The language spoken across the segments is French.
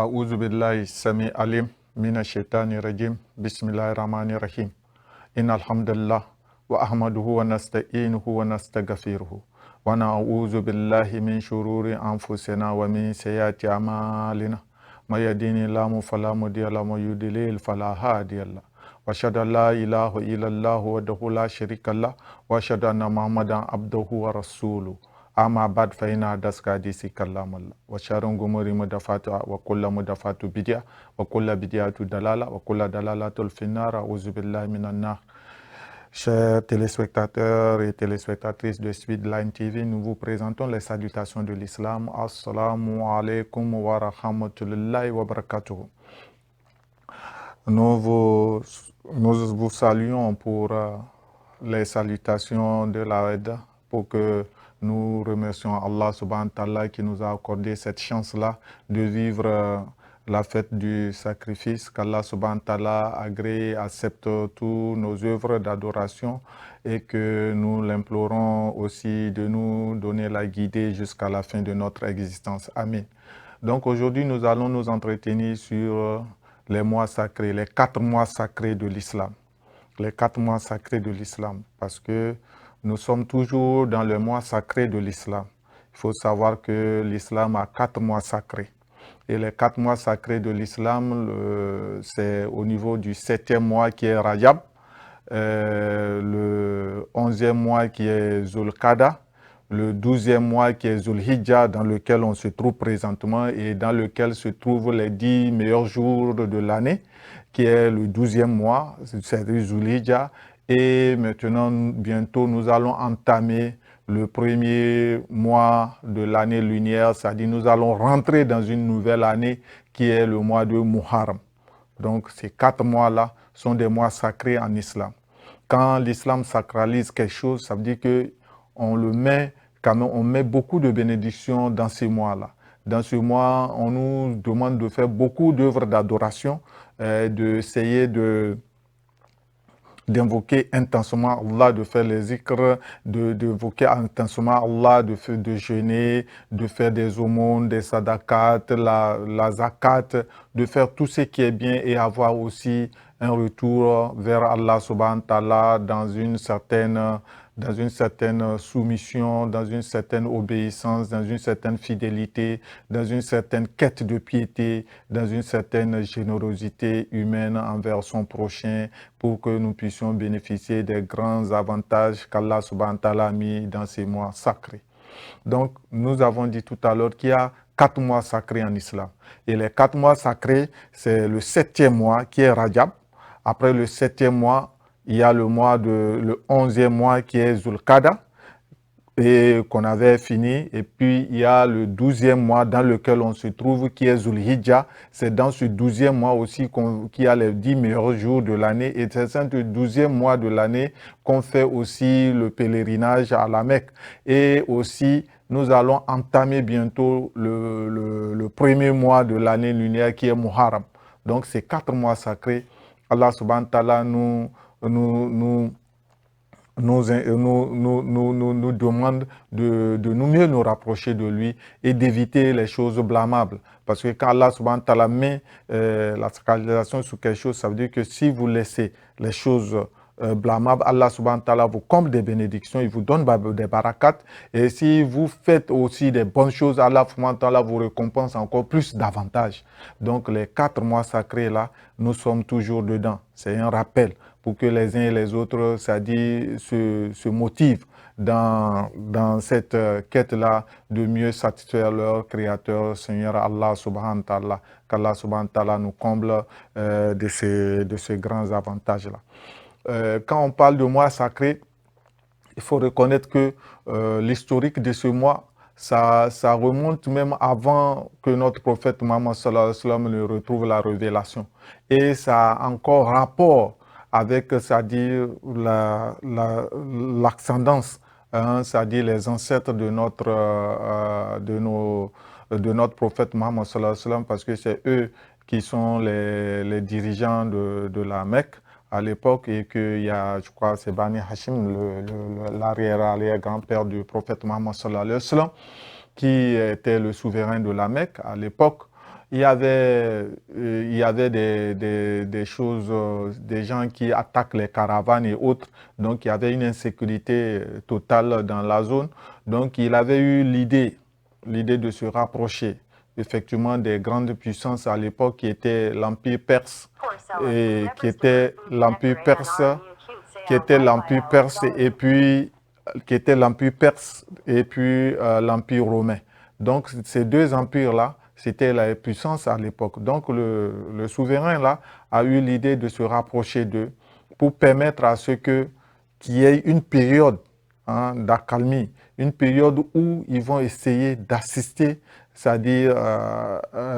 أعوذ بالله السميع العليم من الشيطان الرجيم بسم الله الرحمن الرحيم إن الحمد لله وأحمده ونستعينه ونستغفره ونعوذ بالله من شرور أنفسنا ومن سيئات أعمالنا من يهده الله فلا مضل له ومن يضلل فلا هادي له وأشهد أن لا إله إلا الله وحده لا شريك له وأشهد أن محمدا عبده ورسوله أما بعد فإن أحدث الحديث كلام الله وشر الأمور محدثاتها وكل محدثة بدعة وكل بدعة ضلالة وكل ضلالة في النار أعوذ بالله من النار. Chers téléspectateurs et téléspectatrices de Speedline TV, nous vous présentons les salutations de l'islam. Assalamu alaikum wa rahmatullahi wa barakatuh. Nous vous saluons pour les salutations de la Aide, pour que nous remercions Allah subhanahu wa ta'ala qui nous a accordé cette chance-là de vivre la fête du sacrifice, qu'Allah subhanahu wa ta'ala agrée, accepte toutes nos œuvres d'adoration et que nous l'implorons aussi de nous donner la guidée jusqu'à la fin de notre existence. Amen. Donc aujourd'hui, nous allons nous entretenir sur les mois sacrés, les 4 mois sacrés de l'islam. Les 4 mois sacrés de l'islam, parce que nous sommes toujours dans le mois sacré de l'islam. Il faut savoir que l'islam a 4 mois sacrés. Et les 4 mois sacrés de l'islam, c'est au niveau du 7e mois qui est Rajab, le 11e mois qui est Zulqada, le 12e mois qui est Zulhijja, dans lequel on se trouve présentement et dans lequel se trouvent les 10 meilleurs jours de l'année, qui est le 12e mois, c'est Zulhijja. Et maintenant, bientôt, nous allons entamer le premier mois de l'année lunaire, c'est-à-dire nous allons rentrer dans une nouvelle année qui est le mois de Muharram. Donc ces 4 mois-là sont des mois sacrés en islam. Quand l'islam sacralise quelque chose, ça veut dire qu'on le met, quand on met beaucoup de bénédictions dans ces mois-là. Dans ce mois, on nous demande de faire beaucoup d'œuvres d'adoration, d'essayer d'invoquer intensément Allah, de faire les zikrs, d'invoquer intensément Allah, de jeûner, de faire des aumônes, des sadaqat, la zakat, de faire tout ce qui est bien et avoir aussi un retour vers Allah subhanahu wa ta'ala dans une certaine soumission, dans une certaine obéissance, dans une certaine fidélité, dans une certaine quête de piété, dans une certaine générosité humaine envers son prochain, pour que nous puissions bénéficier des grands avantages qu'Allah subhanahu wa ta'ala a mis dans ces mois sacrés. Donc, nous avons dit tout à l'heure qu'il y a 4 mois sacrés en islam. Et les 4 mois sacrés, c'est le 7e mois qui est Rajab. Après le 7e mois, il y a le 11e mois qui est Zulqada et qu'on avait fini. Et puis, il y a le 12e mois dans lequel on se trouve qui est Zulhijja. C'est dans ce 12e mois aussi qu'il y a les 10 meilleurs jours de l'année. Et c'est dans ce 12e mois de l'année qu'on fait aussi le pèlerinage à la Mecque. Et aussi, nous allons entamer bientôt le premier mois de l'année lunaire qui est Muharram. Donc, ces 4 mois sacrés, Allah subhanahu wa ta'ala nous demande de nous mieux nous rapprocher de lui et d'éviter les choses blâmables. Parce que quand Allah subhanahu wa ta'ala met la sacralisation sur quelque chose, ça veut dire que si vous laissez les choses blâmables, Allah subhanahu wa ta'ala vous comble des bénédictions, il vous donne des barakats. Et si vous faites aussi des bonnes choses, Allah subhanahu wa ta'ala vous récompense encore plus davantage. Donc les 4 mois sacrés là, nous sommes toujours dedans. C'est un rappel pour que les uns et les autres, c'est-à-dire se motivent dans cette quête-là de mieux satisfaire leur Créateur, Seigneur Allah subhanahu wa ta'ala, qu'Allah subhanahu wa ta'ala nous comble de ces grands avantages-là. Quand on parle de mois sacré, il faut reconnaître que l'historique de ce mois, ça remonte même avant que notre prophète Muhammad sallallahu alayhi wa sallam ne retrouve la révélation. Et ça a encore rapport avec, c'est-à-dire l'ascendance, c'est-à-dire les ancêtres de notre prophète Muhammad sallallahu alayhi wa sallam, parce que c'est eux qui sont les dirigeants de la Mecque à l'époque, et qu'il y a, je crois, c'est Bani Hashim, l'arrière-grand-père du prophète Muhammad sallallahu alayhi wa sallam, qui était le souverain de la Mecque à l'époque. il y avait des choses, des gens qui attaquent les caravanes et autres. Donc, il y avait une insécurité totale dans la zone. Donc, il avait eu l'idée de se rapprocher effectivement des grandes puissances à l'époque qui était l'Empire perse et qui était l'Empire perse et puis l'Empire romain. Donc ces deux empires-là, c'était la puissance à l'époque. Donc le souverain là a eu l'idée de se rapprocher d'eux pour permettre à ce que qu'il y ait une période d'accalmie, une période où ils vont essayer d'assister, c'est-à-dire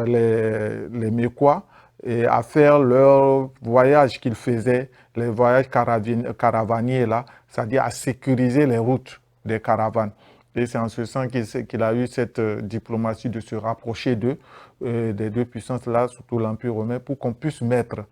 les Mécois, et à faire leur voyage qu'ils faisaient, les voyages caravaniers là, c'est-à-dire à sécuriser les routes des caravanes. Et c'est en ce sens qu'il a eu cette diplomatie de se rapprocher d'eux, des deux puissances là, surtout l'Empire romain, pour qu'on puisse mettre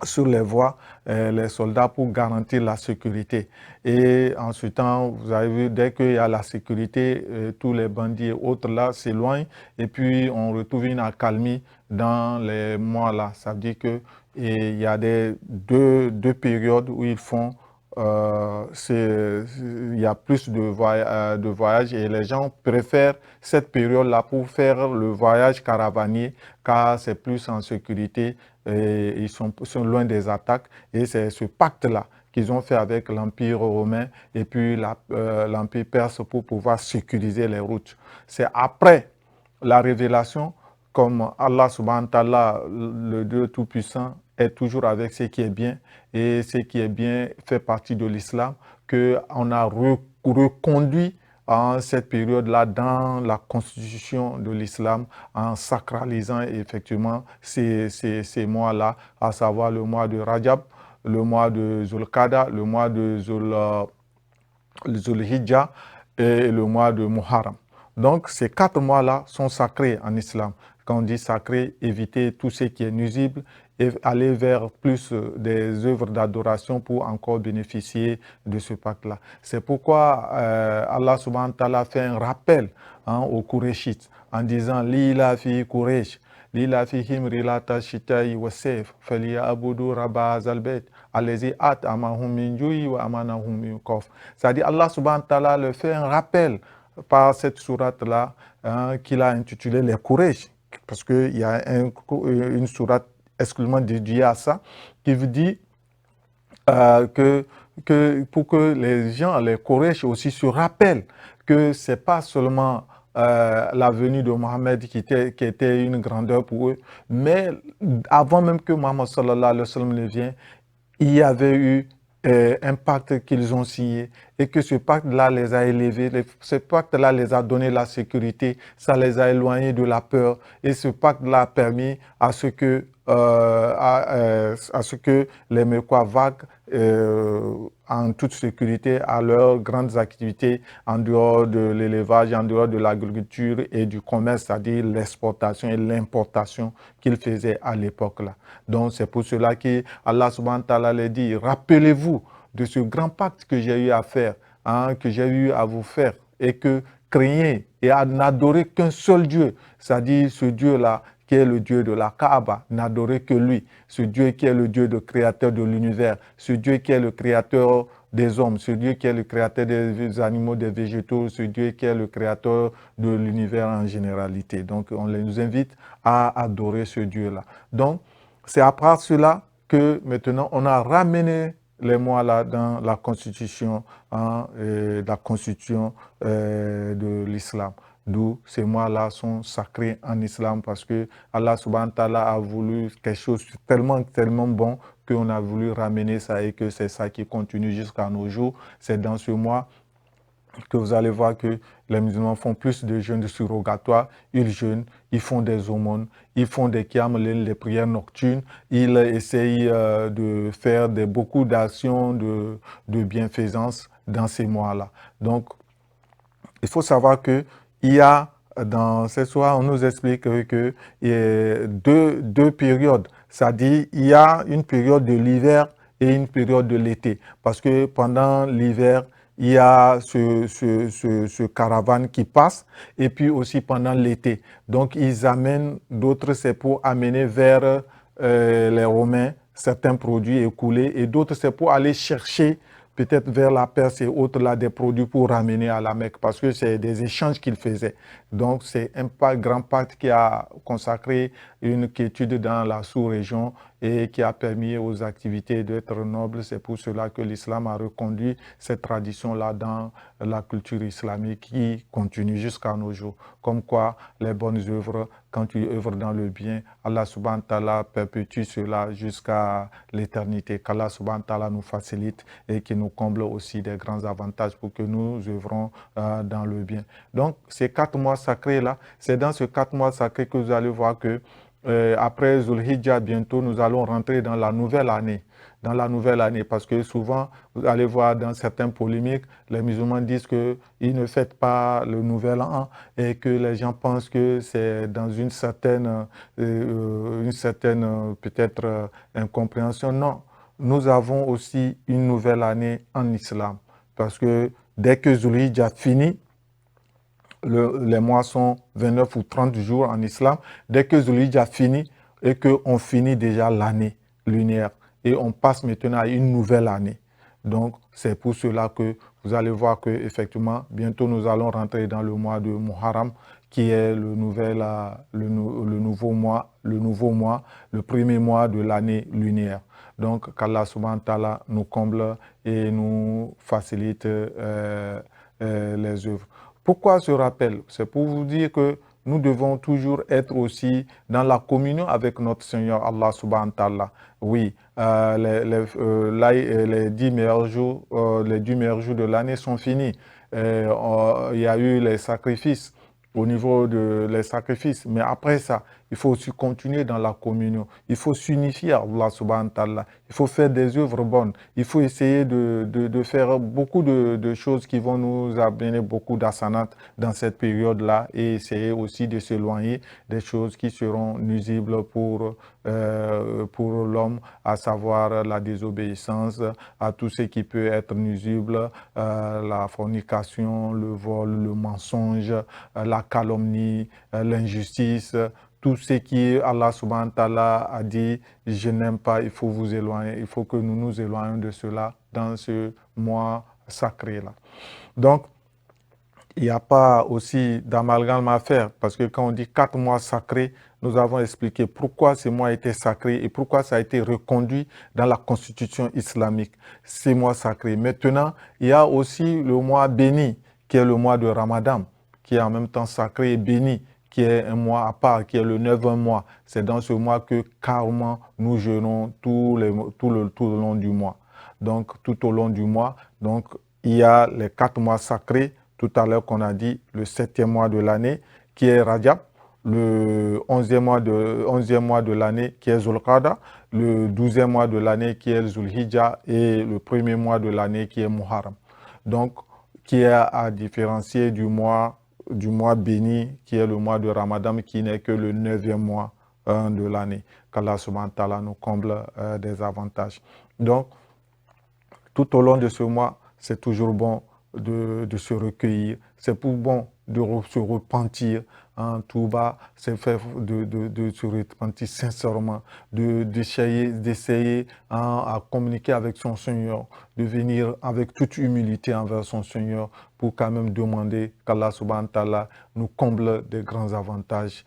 sur les voies les soldats pour garantir la sécurité. Et en ce temps, vous avez vu, dès qu'il y a la sécurité, tous les bandits et autres là s'éloignent et puis on retrouve une accalmie dans les mois là. Ça veut dire que il y a deux périodes où ils font il y a plus de voyages et les gens préfèrent cette période-là pour faire le voyage caravanier car c'est plus en sécurité et ils sont loin des attaques et c'est ce pacte-là qu'ils ont fait avec l'Empire romain et puis l'Empire perse pour pouvoir sécuriser les routes. C'est après la révélation, comme Allah subhanahu wa ta'ala, le Dieu Tout-Puissant, est toujours avec ce qui est bien et ce qui est bien fait partie de l'islam, qu'on a reconduit en cette période-là dans la constitution de l'islam en sacralisant effectivement ces mois-là, à savoir le mois de Rajab, le mois de Zulqada, le mois de Zulhijjah et le mois de Muharram. Donc ces 4 mois-là sont sacrés en islam. Quand on dit sacré, éviter tout ce qui est nuisible et aller vers plus des œuvres d'adoration pour encore bénéficier de ce pacte-là. C'est pourquoi Allah subhanahu wa ta'ala fait un rappel aux Qurayshites en disant « Lila fi Quraysh ». Lila fihim rilata shitai wa sayf falyabudu rabba hazal bayt allazi at'amahum min ju'i wa amanahum min khawf. C'est-à-dire Allah subhanahu wa ta'ala le fait un rappel par cette sourate-là qu'il a intitulée les Quraysh, parce qu'il y a une sourate exclusivement dédiée à ça, qui vous dit pour que les gens, les Quraysh aussi se rappellent que ce n'est pas seulement la venue de Mohammed qui était une grandeur pour eux, mais avant même que Mohammed sallallahu alayhi wa sallam ne vienne, il y avait eu un pacte qu'ils ont signé et que ce pacte-là les a élevés, ce pacte-là les a donné la sécurité, ça les a éloignés de la peur et ce pacte-là a permis à ce que les Mécois vaguent en toute sécurité à leurs grandes activités en dehors de l'élevage, en dehors de l'agriculture et du commerce, c'est-à-dire l'exportation et l'importation qu'ils faisaient à l'époque-là. Donc c'est pour cela qu'Allah subhanahu wa ta'ala les dit, rappelez-vous de ce grand pacte que j'ai eu à faire, que j'ai eu à vous faire et que craignez et à n'adorer qu'un seul Dieu, c'est-à-dire ce Dieu-là qui est le Dieu de la Kaaba, n'adorer que lui, ce Dieu qui est le Dieu de créateur de l'univers, ce Dieu qui est le créateur des hommes, ce Dieu qui est le créateur des animaux, des végétaux, ce Dieu qui est le créateur de l'univers en généralité. Donc on nous invite à adorer ce Dieu-là. Donc c'est après cela que maintenant on a ramené les mois là dans la constitution, de l'islam. D'où ces mois-là sont sacrés en islam parce que Allah subhanahu wa ta'ala a voulu quelque chose tellement, tellement bon qu'on a voulu ramener ça et que c'est ça qui continue jusqu'à nos jours. C'est dans ce mois que vous allez voir que les musulmans font plus de jeûnes de surrogatoire, ils jeûnent, ils font des aumônes, ils font des qiyam, les prières nocturnes, ils essayent de faire beaucoup d'actions de bienfaisance dans ces mois-là. Donc, il faut savoir que il y a dans ce soir, on nous explique que il y a deux périodes. C'est-à-dire, il y a une période de l'hiver et une période de l'été. Parce que pendant l'hiver, il y a ce caravane qui passe, et puis aussi pendant l'été. Donc, ils amènent, d'autres, c'est pour amener vers les Romains certains produits écoulés, et d'autres, c'est pour aller chercher peut-être vers la Perse et autres, là, des produits pour ramener à la Mecque, parce que c'est des échanges qu'ils faisaient. Donc, c'est un grand pacte qui a consacré une quiétude dans la sous-région et qui a permis aux activités d'être nobles. C'est pour cela que l'islam a reconduit cette tradition-là dans la culture islamique qui continue jusqu'à nos jours. Comme quoi, les bonnes œuvres, quand tu œuvres dans le bien, Allah subhanahu wa ta'ala perpétue cela jusqu'à l'éternité. Qu'Allah subhanahu wa ta'ala nous facilite et qui nous comble aussi des grands avantages pour que nous œuvrons dans le bien. Donc, ces 4 mois sacrés-là, c'est dans ces 4 mois sacrés que vous allez voir que après Zulhijjah, bientôt, nous allons rentrer dans la nouvelle année. Dans la nouvelle année, parce que souvent, vous allez voir dans certaines polémiques, les musulmans disent qu'ils ne fêtent pas le nouvel an et que les gens pensent que c'est dans une certaine peut-être incompréhension. Non, nous avons aussi une nouvelle année en islam, parce que dès que Zulhijjah finit, les mois sont 29 ou 30 jours en islam. Dès que Zulhijjah finit et qu'on finit déjà l'année lunaire et on passe maintenant à une nouvelle année. Donc, c'est pour cela que vous allez voir que effectivement, bientôt nous allons rentrer dans le mois de Muharram, qui est le nouveau mois, le premier mois de l'année lunaire. Donc, qu'Allah subhanahu wa ta'ala nous comble et nous facilite les œuvres. Pourquoi ce rappel? C'est pour vous dire que nous devons toujours être aussi dans la communion avec notre Seigneur Allah subhanahu wa ta'ala. Oui, les 10 meilleurs jours, les 10 meilleurs jours de l'année sont finis. Il y a eu les sacrifices au niveau les sacrifices. Mais après ça, il faut aussi continuer dans la communion. Il faut s'unifier à Allah subhanahu wa ta'ala. Il faut faire des œuvres bonnes. Il faut essayer de faire beaucoup de choses qui vont nous amener beaucoup d'assanat dans cette période-là et essayer aussi de s'éloigner des choses qui seront nuisibles pour l'homme, à savoir la désobéissance, à tout ce qui peut être nuisible, la fornication, le vol, le mensonge, la calomnie, l'injustice, tout ce qui Allah subhanahu wa ta'ala a dit, je n'aime pas, il faut vous éloigner, il faut que nous nous éloignions de cela dans ce mois sacré-là. Donc, il n'y a pas aussi d'amalgame à faire, parce que quand on dit 4 mois sacrés, nous avons expliqué pourquoi ces mois étaient sacrés et pourquoi ça a été reconduit dans la constitution islamique, ces mois sacrés. Maintenant, il y a aussi le mois béni, qui est le mois de Ramadan, qui est en même temps sacré et béni, qui est un mois à part, qui est le 9e mois. C'est dans ce mois que carrément nous jeûnons tout le long du mois. Donc, tout au long du mois, donc, il y a les 4 mois sacrés, tout à l'heure qu'on a dit, le 7e mois de l'année, qui est Rajab, le 11e mois de l'année, qui est Zulqada, le 12e mois de l'année, qui est Zulhijjah, et le premier mois de l'année, qui est Muharram. Donc, qui est à différencier du mois béni, qui est le mois de Ramadan, qui n'est que le 9e mois de l'année. Qu'Allah subhanahu wa ta'ala nous comble des avantages. Donc, tout au long de ce mois, c'est toujours bon de se recueillir. C'est pour bon de se repentir en tout bas, c'est faire de se repentir sincèrement, d'essayer à communiquer avec son Seigneur, de venir avec toute humilité envers son Seigneur pour quand même demander qu'Allah subhanahu wa ta'ala nous comble des grands avantages,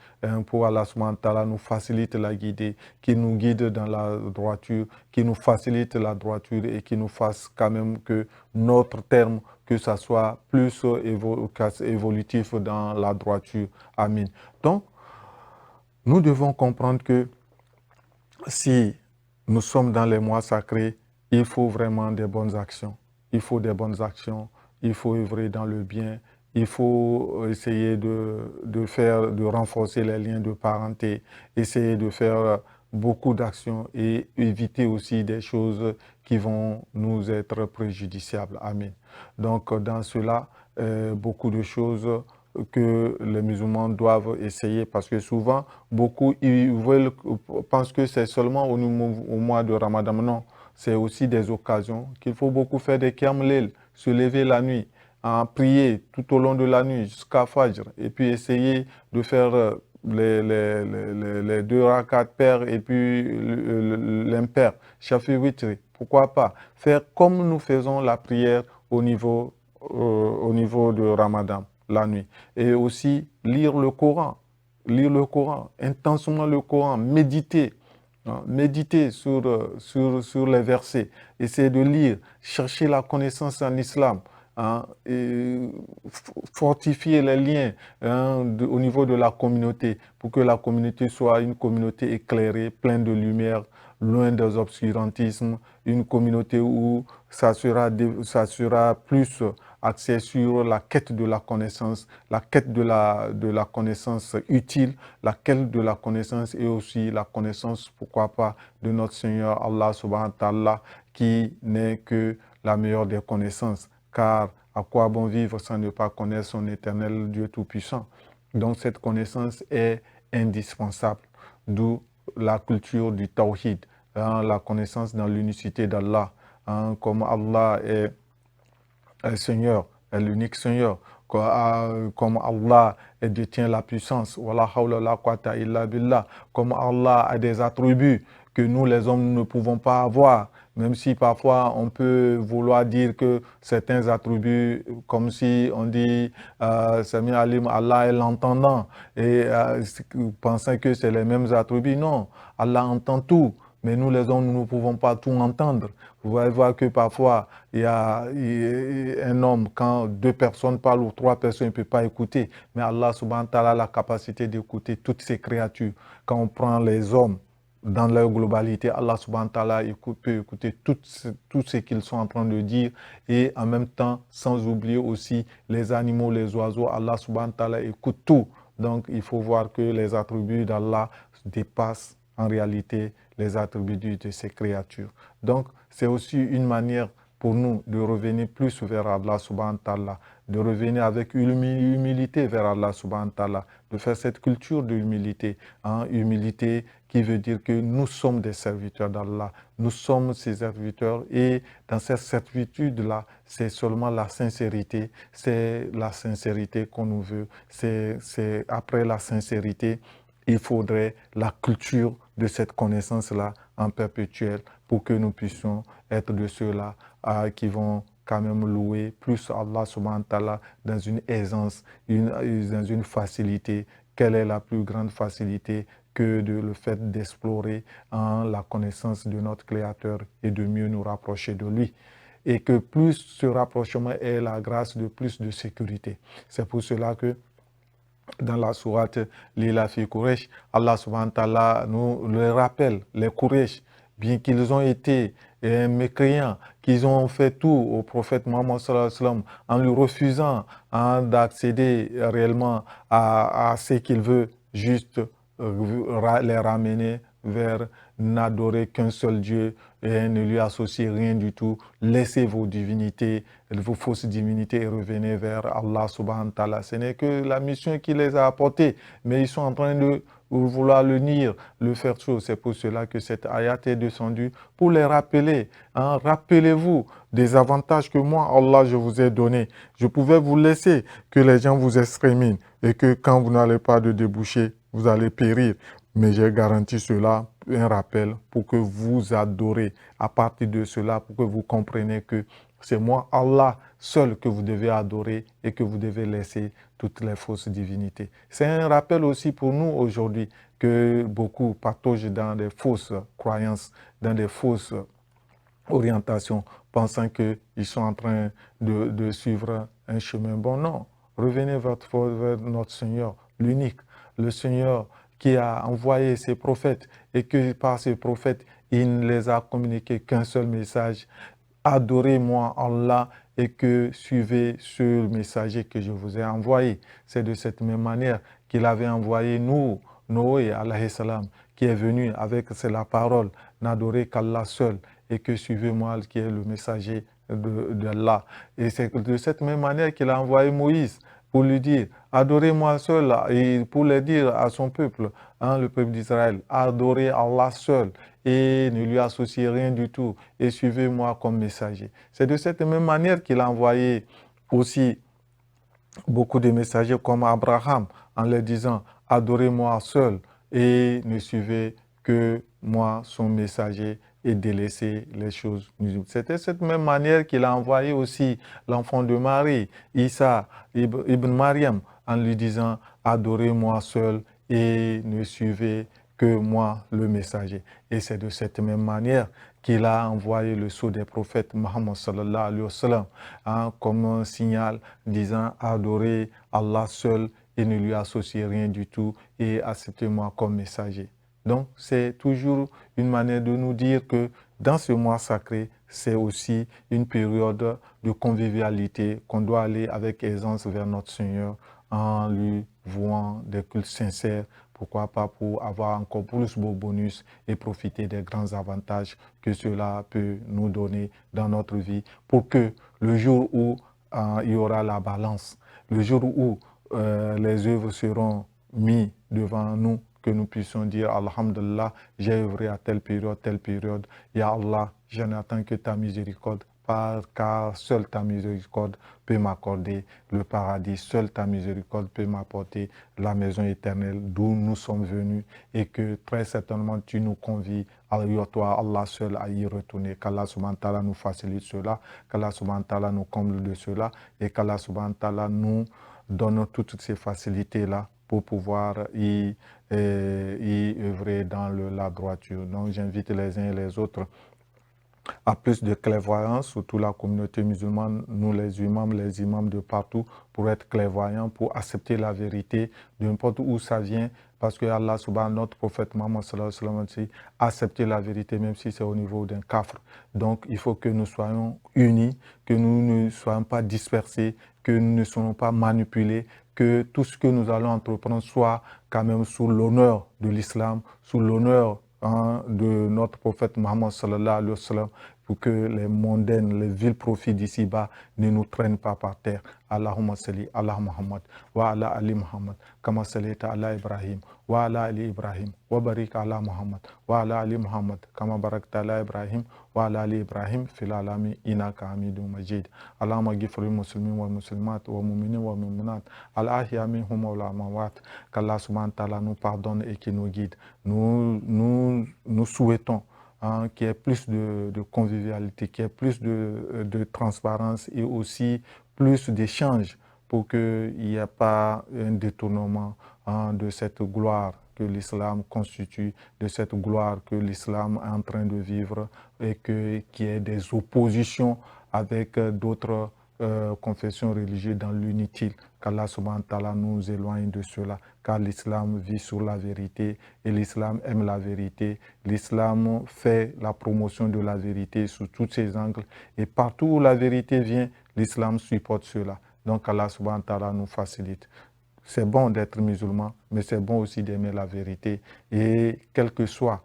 pour Allah subhanahu wa ta'ala nous facilite la guidée, qu'il nous guide dans la droiture, qu'il nous facilite la droiture et qu'il nous fasse quand même que notre terme, que ça soit plus évolutif dans la droiture. Amin. Donc, nous devons comprendre que si nous sommes dans les mois sacrés, il faut vraiment des bonnes actions. Il faut des bonnes actions, il faut œuvrer dans le bien, il faut essayer de renforcer les liens de parenté, essayer de faire beaucoup d'actions et éviter aussi des choses qui vont nous être préjudiciables. Amen. Donc, dans cela, beaucoup de choses que les musulmans doivent essayer, parce que souvent, beaucoup pensent que c'est seulement au mois de Ramadan. Non, c'est aussi des occasions qu'il faut beaucoup faire des Qiyam Layl, se lever la nuit, prier tout au long de la nuit jusqu'à Fajr, et puis essayer de faire les deux rakats pairs et puis l'impair, Shafi Witri. Pourquoi pas faire comme nous faisons la prière au niveau de Ramadan, la nuit. Et aussi lire le Coran, intensément le Coran, méditer. Méditer sur les versets, essayer de lire, chercher la connaissance en islam, et fortifier les liens au niveau de la communauté pour que la communauté soit une communauté éclairée, pleine de lumière, loin des obscurantismes, une communauté où ça sera plus axé sur la quête de la connaissance, la quête de la connaissance utile, la quête de la connaissance et aussi la connaissance, pourquoi pas, de notre Seigneur Allah subhanahu wa ta'ala, qui n'est que la meilleure des connaissances. Car à quoi bon vivre sans ne pas connaître son éternel Dieu Tout-Puissant? Donc cette connaissance est indispensable, d'où la culture du tawhid, la connaissance dans l'unicité d'Allah, comme Allah est Seigneur, est l'unique Seigneur, comme Allah détient la puissance, wala hawla la quwwata illa billah, comme Allah a des attributs que nous les hommes ne pouvons pas avoir, même si parfois on peut vouloir dire que certains attributs, comme si on dit Sami Alim, Allah est l'entendant, et pensant que c'est les mêmes attributs, non, Allah entend tout. Mais nous, les hommes, nous ne pouvons pas tout entendre. Vous allez voir que parfois, il y a un homme, quand deux personnes parlent ou trois personnes, il ne peut pas écouter. Mais Allah subhanahu wa ta'ala a la capacité d'écouter toutes ces créatures. Quand on prend les hommes dans leur globalité, Allah subhanahu wa ta'ala peut écouter tout ce qu'ils sont en train de dire. Et en même temps, sans oublier aussi les animaux, les oiseaux, Allah subhanahu wa ta'ala écoute tout. Donc, il faut voir que les attributs d'Allah dépassent en réalité les attributs de ces créatures. Donc, c'est aussi une manière pour nous de revenir plus vers Allah subhanahu wa ta'ala, de revenir avec humilité vers Allah subhanahu wa ta'ala, de faire cette culture de humilité, humilité qui veut dire que nous sommes des serviteurs d'Allah, nous sommes ses serviteurs et dans cette servitude-là, c'est seulement la sincérité, c'est la sincérité qu'on nous veut, c'est après la sincérité, il faudrait la culture de cette connaissance-là en perpétuel pour que nous puissions être de ceux-là qui vont quand même louer plus Allah subhanahu wa ta'ala dans une aisance, dans une facilité. Quelle est la plus grande facilité que le fait d'explorer la connaissance de notre Créateur et de mieux nous rapprocher de lui? Et que plus ce rapprochement est la grâce de plus de sécurité. C'est pour cela que dans la sourate Lila fi Quraysh, Allah subhanahu wa ta'ala nous le rappelle, les Quraysh, bien qu'ils ont été mécréants, qu'ils ont fait tout au prophète Mohammed sallallahu alayhi wa sallam, en lui refusant d'accéder réellement à ce qu'il veut, juste les ramener vers n'adorer qu'un seul Dieu et ne lui associer rien du tout. Laissez vos divinités, vos fausses divinités et revenez vers Allah subhanahu wa ta'ala. Ce n'est que la mission qui les a apportés, mais ils sont en train de vouloir le nier, le faire chose. C'est pour cela que cette ayat est descendue, pour les rappeler. Rappelez-vous des avantages que moi, Allah, je vous ai donnés. Je pouvais vous laisser que les gens vous exterminent et que quand vous n'allez pas de déboucher, vous allez périr. Mais j'ai garanti cela, un rappel, pour que vous adorez. À partir de cela, pour que vous compreniez que c'est moi, Allah, seul que vous devez adorer et que vous devez laisser toutes les fausses divinités. C'est un rappel aussi pour nous aujourd'hui que beaucoup partagent dans des fausses croyances, dans des fausses orientations, pensant qu'ils sont en train de suivre un chemin bon. Non, revenez vers notre Seigneur, l'unique, le Seigneur qui a envoyé ses prophètes et que par ses prophètes, il ne les a communiqué qu'un seul message. Adorez-moi Allah et que suivez ce messager que je vous ai envoyé. C'est de cette même manière qu'il avait envoyé Noé alayhi salam, qui est venu avec la parole, n'adorez qu'Allah seul et que suivez-moi qui est le messager d'Allah. Et c'est de cette même manière qu'il a envoyé Moïse pour lui dire, adorez-moi seul, et pour le dire à son peuple, le peuple d'Israël, adorez Allah seul et ne lui associez rien du tout et suivez-moi comme messager. C'est de cette même manière qu'il a envoyé aussi beaucoup de messagers comme Abraham en leur disant « Adorez-moi seul et ne suivez que moi, son messager, et délaissez les choses nuisibles. » C'était cette même manière qu'il a envoyé aussi l'enfant de Marie, Isa, Ibn Mariam, en lui disant « Adorez-moi seul et ne suivez que moi, le messager. » Et c'est de cette même manière qu'il a envoyé le sceau des prophètes Muhammad sallallahu alayhi wa sallam, comme un signal disant adorez Allah seul et ne lui associez rien du tout et acceptez-moi comme messager. Donc c'est toujours une manière de nous dire que dans ce mois sacré, c'est aussi une période de convivialité qu'on doit aller avec aisance vers notre Seigneur en lui vouant des cultes sincères. Pourquoi pas pour avoir encore plus beaux bonus et profiter des grands avantages que cela peut nous donner dans notre vie pour que le jour où il y aura la balance, le jour où les œuvres seront mises devant nous, que nous puissions dire Alhamdulillah, j'ai œuvré à telle période, Ya Allah, je n'attends que ta miséricorde, car seule ta miséricorde peut m'accorder le paradis, seule ta miséricorde peut m'apporter la maison éternelle d'où nous sommes venus et que très certainement tu nous convies à toi, Allah seul, à y retourner. Qu'Allah subhanahu wa ta'ala nous facilite cela, qu'Allah subhanahu wa ta'ala nous comble de cela et qu'Allah subhanahu wa ta'ala nous donne toutes ces facilités-là pour pouvoir y œuvrer dans la droiture. Donc j'invite les uns et les autres à plus de clairvoyance, surtout la communauté musulmane, nous les imams de partout, pour être clairvoyants, pour accepter la vérité de n'importe où ça vient, parce que Allah subhanahu, notre prophète Muhammad sallallahu alayhi wa sallam, dit accepter la vérité même si c'est au niveau d'un kafr. Donc il faut que nous soyons unis, que nous ne soyons pas dispersés, que nous ne soyons pas manipulés, que tout ce que nous allons entreprendre soit quand même sous l'honneur de l'islam, sous l'honneur de notre prophète Muhammad sallallahu alayhi wa sallam, pour que les mondaines, les vils profits d'ici-bas ne nous traînent pas par terre. Allahumma salli ala Muhammad wa ala ali Muhammad kama sallaita ala Ibrahim wa ala ali Ibrahim wa barik ala Muhammad wa ala ali Muhammad kama barakta ala Ibrahim wa ala ali Ibrahim fil alami innaka hamidun majid. Allahumma ghfir lil muslimin wal muslimat wa mu'minin wa mu'minat al ahya minhum wa al amwat. Qu'Allah subhanahu wa ta'ala nous pardonne et qui nous guide. Nous souhaitons qu'il y ait plus de convivialité, qu'il y ait plus de transparence et aussi plus d'échanges pour qu'il n'y ait pas un détournement de cette gloire que l'islam constitue, de cette gloire que l'islam est en train de vivre et qu'il y ait des oppositions avec d'autres confessions religieuses dans l'inutile. Qu'Allah subhanahu wa ta'ala nous éloigne de cela, car l'islam vit sur la vérité et l'islam aime la vérité. L'islam fait la promotion de la vérité sous tous ses angles et partout où la vérité vient, l'islam supporte cela. Donc Allah subhanahu wa ta'ala nous facilite. C'est bon d'être musulman, mais c'est bon aussi d'aimer la vérité. Et quel que soit,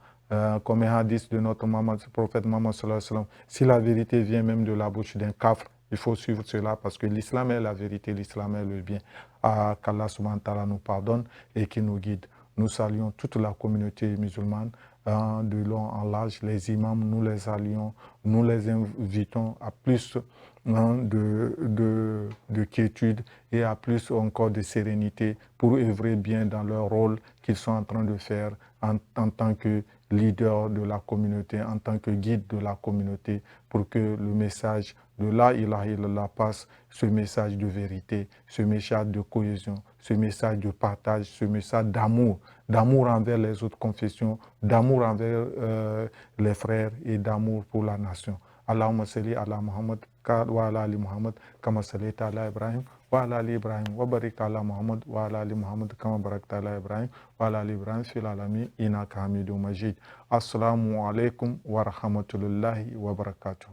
comme un hadith de notre prophète Muhammad sallallahu alayhi wa sallam, si la vérité vient même de la bouche d'un kafr, il faut suivre cela parce que l'islam est la vérité, l'islam est le bien. Qu'Allah subhanahu wa ta'ala nous pardonne et qui nous guide. Nous saluons toute la communauté musulmane de long en large. Les imams, nous les saluons, nous les invitons à plus de quiétude et à plus encore de sérénité pour œuvrer bien dans leur rôle qu'ils sont en train de faire en tant que leader de la communauté, en tant que guide de la communauté, pour que le message de la ilaha illallah passe, ce message de vérité, ce message de cohésion, ce message de partage, ce message d'amour, d'amour envers les autres confessions, d'amour envers les frères et d'amour pour la nation. Allahumma salli ala Muhammad wa ala ali Muhammad kama sallaita ala Ibrahim wa ala ali Ibrahim wa barik ala Muhammad wa ala ali Muhammad kama barakta ala Ibrahim wa ala ali Ibrahim fil alamin innaka hamidun majid. Assalamu alaikum wa rahmatullahi wa barakatuh.